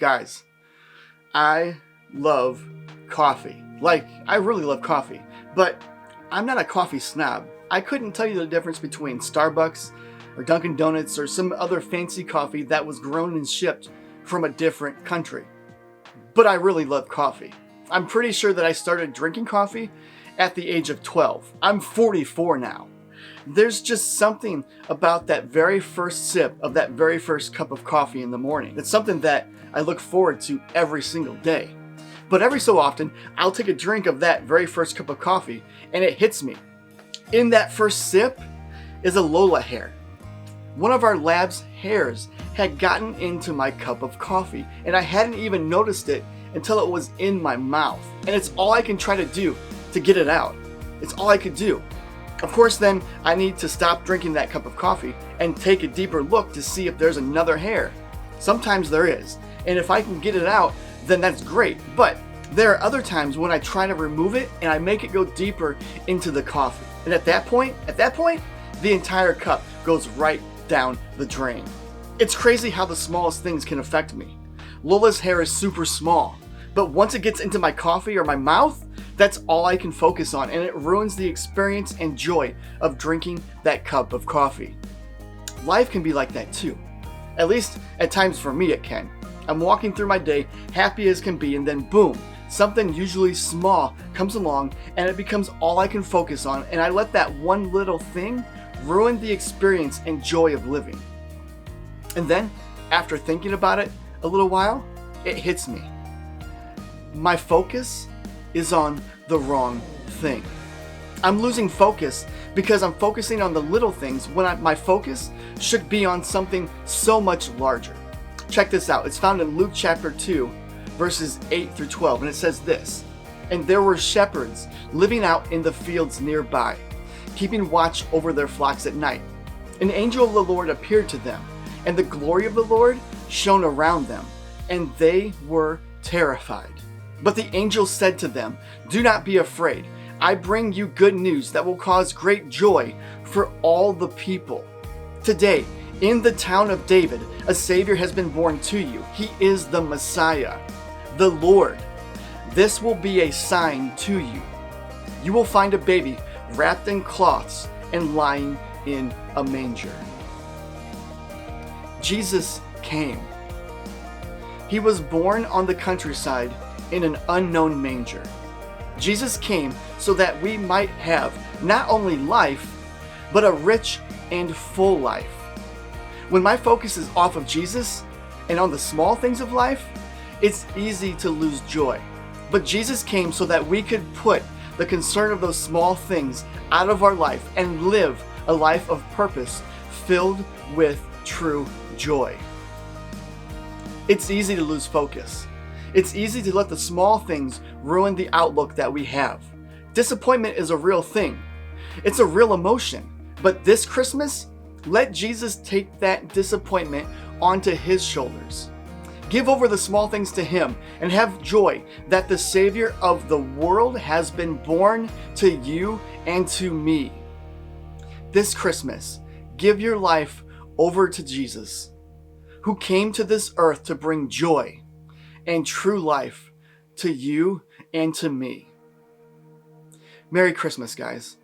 Guys, I love coffee. Like, I really love coffee, but I'm not a coffee snob. I couldn't tell you the difference between Starbucks or Dunkin' Donuts or some other fancy coffee that was grown and shipped from a different country. But I really love coffee. I'm pretty sure that I started drinking coffee at the age of 12. I'm 44 now. There's just something about that very first sip of that very first cup of coffee in the morning. It's something that I look forward to every single day. But every so often, I'll take a drink of that very first cup of coffee and it hits me. In that first sip is a Lola hair. One of our lab's hairs had gotten into my cup of coffee and I hadn't even noticed it until it was in my mouth. And it's all I can try to do to get it out. It's all I could do. Of course, then I need to stop drinking that cup of coffee and take a deeper look to see if there's another hair. Sometimes there is, and if I can get it out, then that's great. But there are other times when I try to remove it and I make it go deeper into the coffee. And at that point, the entire cup goes right down the drain. It's crazy how the smallest things can affect me. Lola's hair is super small, but once it gets into my coffee or my mouth, that's all I can focus on, and it ruins the experience and joy of drinking that cup of coffee. Life can be like that too. At least at times for me it can. I'm walking through my day happy as can be, and then boom, something usually small comes along and it becomes all I can focus on, and I let that one little thing ruin the experience and joy of living. And then, after thinking about it a little while, it hits me. My focus is on the wrong thing. I'm losing focus because I'm focusing on the little things when my focus should be on something so much larger. Check this out. It's found in Luke chapter 2, verses 8 through 12, and it says this: "And there were shepherds living out in the fields nearby, keeping watch over their flocks at night. An angel of the Lord appeared to them, and the glory of the Lord shone around them, and they were terrified. But the angel said to them, 'Do not be afraid. I bring you good news that will cause great joy for all the people. Today, in the town of David, a Savior has been born to you. He is the Messiah, the Lord. This will be a sign to you. You will find a baby wrapped in cloths and lying in a manger.'" Jesus came. He was born on the countryside in an unknown manger. Jesus came so that we might have not only life, but a rich and full life. When my focus is off of Jesus and on the small things of life, it's easy to lose joy. But Jesus came so that we could put the concern of those small things out of our life and live a life of purpose filled with true joy. It's easy to lose focus. It's easy to let the small things ruin the outlook that we have. Disappointment is a real thing. It's a real emotion. But this Christmas, let Jesus take that disappointment onto his shoulders. Give over the small things to him and have joy that the Savior of the world has been born to you and to me. This Christmas, give your life over to Jesus, who came to this earth to bring joy and true life to you and to me. Merry Christmas, guys.